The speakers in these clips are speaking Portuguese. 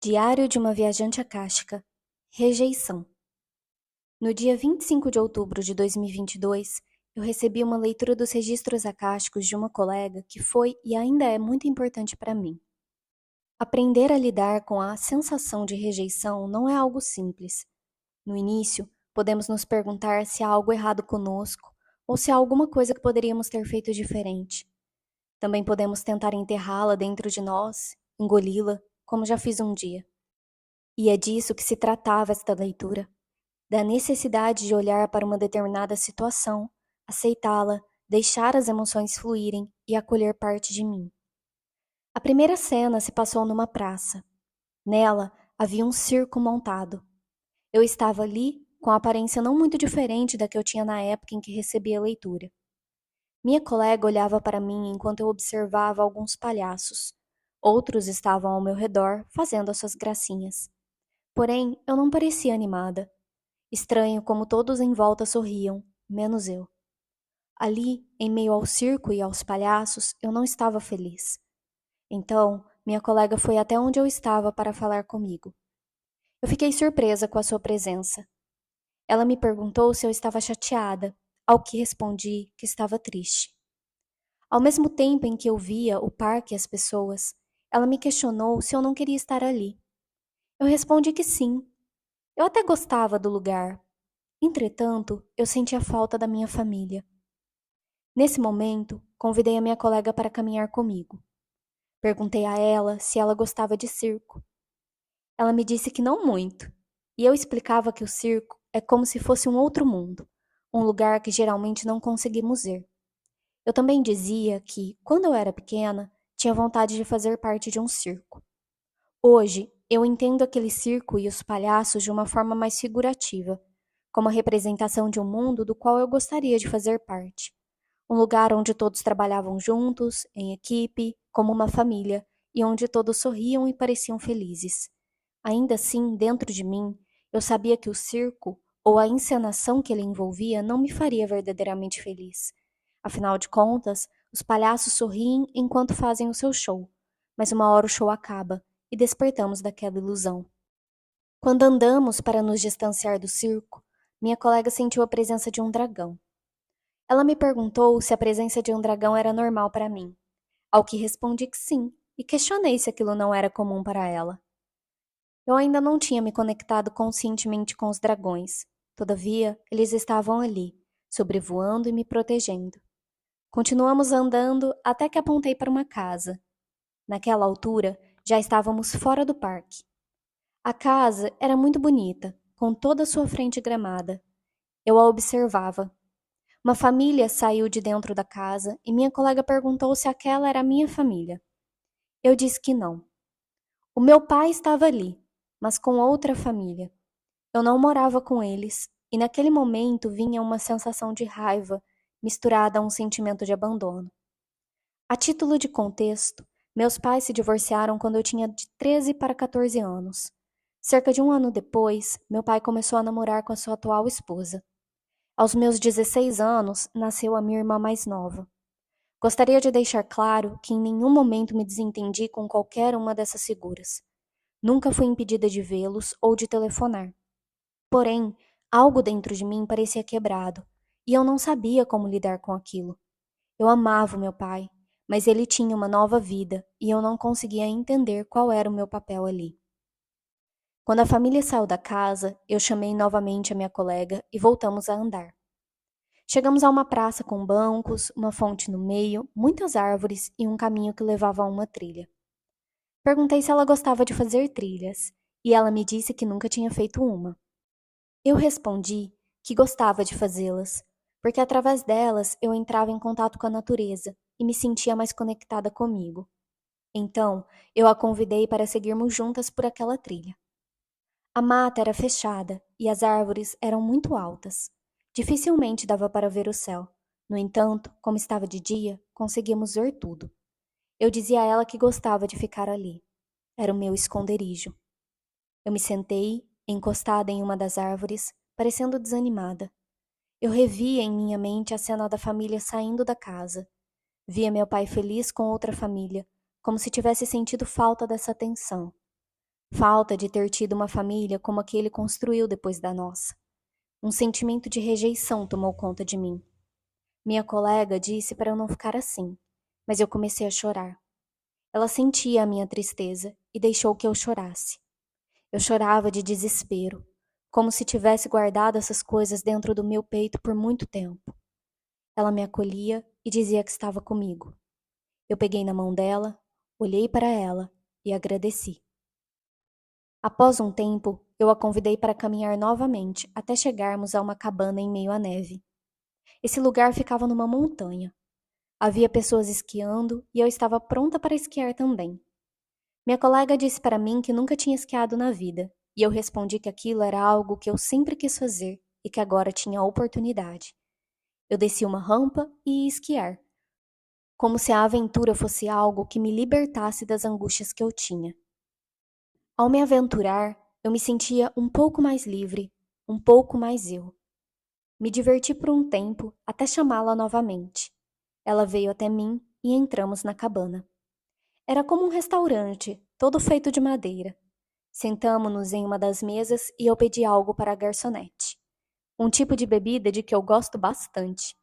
Diário de uma viajante acástica. Rejeição. No dia 25 de outubro de 2022, eu recebi uma leitura dos registros acásticos de uma colega que foi e ainda é muito importante para mim. Aprender a lidar com a sensação de rejeição não é algo simples. No início, podemos nos perguntar se há algo errado conosco ou se há alguma coisa que poderíamos ter feito diferente. Também podemos tentar enterrá-la dentro de nós, engoli-la, como já fiz um dia. E é disso que se tratava esta leitura, da necessidade de olhar para uma determinada situação, aceitá-la, deixar as emoções fluírem e acolher parte de mim. A primeira cena se passou numa praça. Nela havia um circo montado. Eu estava ali com a aparência não muito diferente da que eu tinha na época em que recebi a leitura. Minha colega olhava para mim enquanto eu observava alguns palhaços. Outros estavam ao meu redor, fazendo as suas gracinhas. Porém, eu não parecia animada. Estranho como todos em volta sorriam, menos eu. Ali, em meio ao circo e aos palhaços, eu não estava feliz. Então, minha colega foi até onde eu estava para falar comigo. Eu fiquei surpresa com a sua presença. Ela me perguntou se eu estava chateada, ao que respondi que estava triste. Ao mesmo tempo em que eu via o parque e as pessoas, ela me questionou se eu não queria estar ali. Eu respondi que sim. Eu até gostava do lugar. Entretanto, eu sentia falta da minha família. Nesse momento, convidei a minha colega para caminhar comigo. Perguntei a ela se ela gostava de circo. Ela me disse que não muito, e eu explicava que o circo é como se fosse um outro mundo, um lugar que geralmente não conseguimos ir. Eu também dizia que, quando eu era pequena, tinha vontade de fazer parte de um circo. Hoje, eu entendo aquele circo e os palhaços de uma forma mais figurativa, como a representação de um mundo do qual eu gostaria de fazer parte. Um lugar onde todos trabalhavam juntos, em equipe, como uma família, e onde todos sorriam e pareciam felizes. Ainda assim, dentro de mim, eu sabia que o circo, ou a encenação que ele envolvia, não me faria verdadeiramente feliz. Afinal de contas, os palhaços sorriem enquanto fazem o seu show, mas uma hora o show acaba e despertamos daquela ilusão. Quando andamos para nos distanciar do circo, minha colega sentiu a presença de um dragão. Ela me perguntou se a presença de um dragão era normal para mim, ao que respondi que sim, e questionei se aquilo não era comum para ela. Eu ainda não tinha me conectado conscientemente com os dragões, todavia, eles estavam ali, sobrevoando e me protegendo. Continuamos andando até que apontei para uma casa. Naquela altura, já estávamos fora do parque. A casa era muito bonita, com toda a sua frente gramada. Eu a observava. Uma família saiu de dentro da casa e minha colega perguntou se aquela era a minha família. Eu disse que não. O meu pai estava ali, mas com outra família. Eu não morava com eles e naquele momento vinha uma sensação de raiva misturada a um sentimento de abandono. A título de contexto, meus pais se divorciaram quando eu tinha de 13 para 14 anos. Cerca de um ano depois, meu pai começou a namorar com a sua atual esposa. Aos meus 16 anos, nasceu a minha irmã mais nova. Gostaria de deixar claro que em nenhum momento me desentendi com qualquer uma dessas figuras. Nunca fui impedida de vê-los ou de telefonar. Porém, algo dentro de mim parecia quebrado, e eu não sabia como lidar com aquilo. Eu amava o meu pai, mas ele tinha uma nova vida e eu não conseguia entender qual era o meu papel ali. Quando a família saiu da casa, eu chamei novamente a minha colega e voltamos a andar. Chegamos a uma praça com bancos, uma fonte no meio, muitas árvores e um caminho que levava a uma trilha. Perguntei se ela gostava de fazer trilhas, e ela me disse que nunca tinha feito uma. Eu respondi que gostava de fazê-las, porque através delas eu entrava em contato com a natureza e me sentia mais conectada comigo. Então, eu a convidei para seguirmos juntas por aquela trilha. A mata era fechada e as árvores eram muito altas. Dificilmente dava para ver o céu. No entanto, como estava de dia, conseguíamos ver tudo. Eu dizia a ela que gostava de ficar ali. Era o meu esconderijo. Eu me sentei, encostada em uma das árvores, parecendo desanimada. Eu revia em minha mente a cena da família saindo da casa. Via meu pai feliz com outra família, como se tivesse sentido falta dessa atenção. Falta de ter tido uma família como a que ele construiu depois da nossa. Um sentimento de rejeição tomou conta de mim. Minha colega disse para eu não ficar assim, mas eu comecei a chorar. Ela sentia a minha tristeza e deixou que eu chorasse. Eu chorava de desespero, como se tivesse guardado essas coisas dentro do meu peito por muito tempo. Ela me acolhia e dizia que estava comigo. Eu peguei na mão dela, olhei para ela e agradeci. Após um tempo, eu a convidei para caminhar novamente até chegarmos a uma cabana em meio à neve. Esse lugar ficava numa montanha. Havia pessoas esquiando e eu estava pronta para esquiar também. Minha colega disse para mim que nunca tinha esquiado na vida, e eu respondi que aquilo era algo que eu sempre quis fazer e que agora tinha a oportunidade. Eu desci uma rampa e ia esquiar, como se a aventura fosse algo que me libertasse das angústias que eu tinha. Ao me aventurar, eu me sentia um pouco mais livre, um pouco mais eu. Me diverti por um tempo até chamá-la novamente. Ela veio até mim e entramos na cabana. Era como um restaurante, todo feito de madeira. Sentamo-nos em uma das mesas e eu pedi algo para a garçonete. Um tipo de bebida de que eu gosto bastante.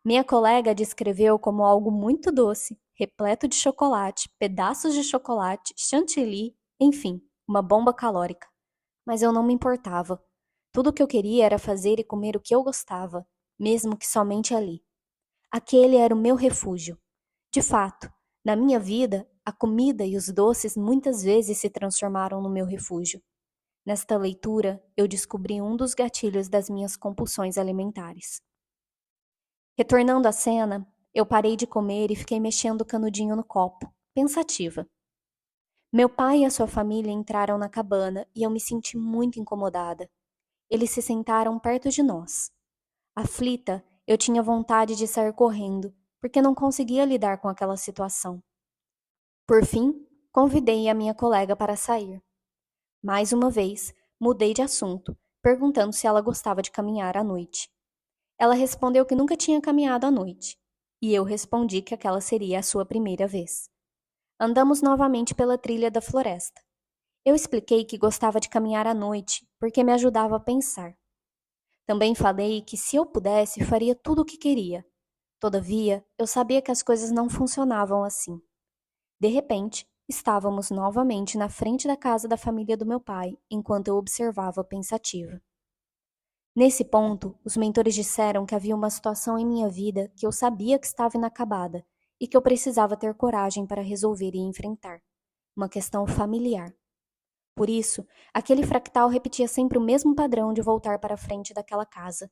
Minha colega descreveu como algo muito doce, repleto de chocolate, pedaços de chocolate, chantilly, enfim, uma bomba calórica. Mas eu não me importava. Tudo o que eu queria era fazer e comer o que eu gostava, mesmo que somente ali. Aquele era o meu refúgio. De fato, na minha vida, a comida e os doces muitas vezes se transformaram no meu refúgio. Nesta leitura, eu descobri um dos gatilhos das minhas compulsões alimentares. Retornando à cena, eu parei de comer e fiquei mexendo o canudinho no copo, pensativa. Meu pai e a sua família entraram na cabana e eu me senti muito incomodada. Eles se sentaram perto de nós. Aflita, eu tinha vontade de sair correndo, porque não conseguia lidar com aquela situação. Por fim, convidei a minha colega para sair. Mais uma vez, mudei de assunto, perguntando se ela gostava de caminhar à noite. Ela respondeu que nunca tinha caminhado à noite, e eu respondi que aquela seria a sua primeira vez. Andamos novamente pela trilha da floresta. Eu expliquei que gostava de caminhar à noite porque me ajudava a pensar. Também falei que, se eu pudesse, faria tudo o que queria. Todavia, eu sabia que as coisas não funcionavam assim. De repente, estávamos novamente na frente da casa da família do meu pai, enquanto eu observava pensativa. Nesse ponto, os mentores disseram que havia uma situação em minha vida que eu sabia que estava inacabada e que eu precisava ter coragem para resolver e enfrentar. Uma questão familiar. Por isso, aquele fractal repetia sempre o mesmo padrão de voltar para a frente daquela casa.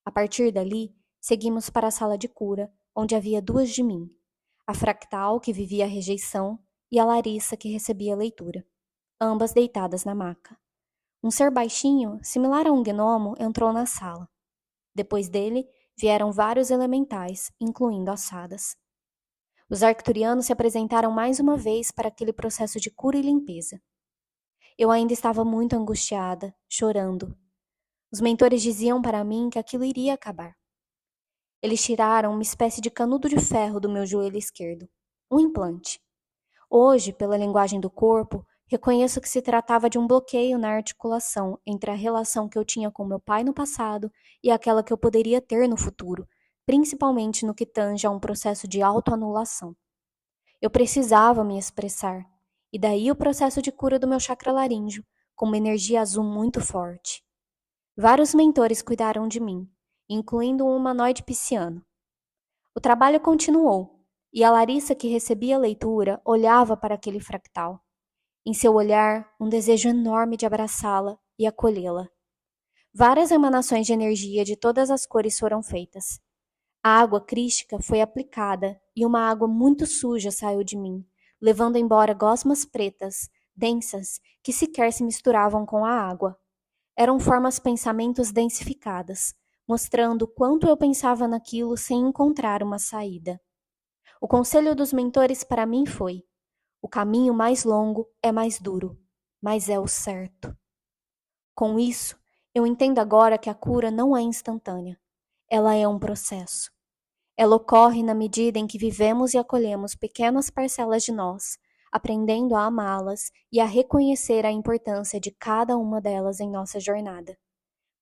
A partir dali, seguimos para a sala de cura, onde havia duas de mim. A fractal, que vivia a rejeição, e a Larissa, que recebia a leitura. Ambas deitadas na maca. Um ser baixinho, similar a um gnomo, entrou na sala. Depois dele, vieram vários elementais, incluindo as fadas. Os arcturianos se apresentaram mais uma vez para aquele processo de cura e limpeza. Eu ainda estava muito angustiada, chorando. Os mentores diziam para mim que aquilo iria acabar. Eles tiraram uma espécie de canudo de ferro do meu joelho esquerdo, um implante. Hoje, pela linguagem do corpo, reconheço que se tratava de um bloqueio na articulação entre a relação que eu tinha com meu pai no passado e aquela que eu poderia ter no futuro, principalmente no que tange a um processo de autoanulação. Eu precisava me expressar, e daí o processo de cura do meu chakra laríngeo, com uma energia azul muito forte. Vários mentores cuidaram de mim, incluindo um humanoide pisciano. O trabalho continuou, e a Larissa, que recebia a leitura, olhava para aquele fractal. Em seu olhar, um desejo enorme de abraçá-la e acolhê-la. Várias emanações de energia de todas as cores foram feitas. A água crística foi aplicada e uma água muito suja saiu de mim, levando embora gosmas pretas, densas, que sequer se misturavam com a água. Eram formas pensamentos densificadas, mostrando quanto eu pensava naquilo sem encontrar uma saída. O conselho dos mentores para mim foi: o caminho mais longo é mais duro, mas é o certo. Com isso, eu entendo agora que a cura não é instantânea. Ela é um processo. Ela ocorre na medida em que vivemos e acolhemos pequenas parcelas de nós, aprendendo a amá-las e a reconhecer a importância de cada uma delas em nossa jornada.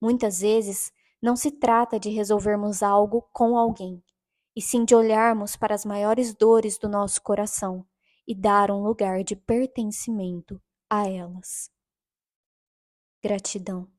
Muitas vezes, não se trata de resolvermos algo com alguém, e sim de olharmos para as maiores dores do nosso coração e dar um lugar de pertencimento a elas. Gratidão.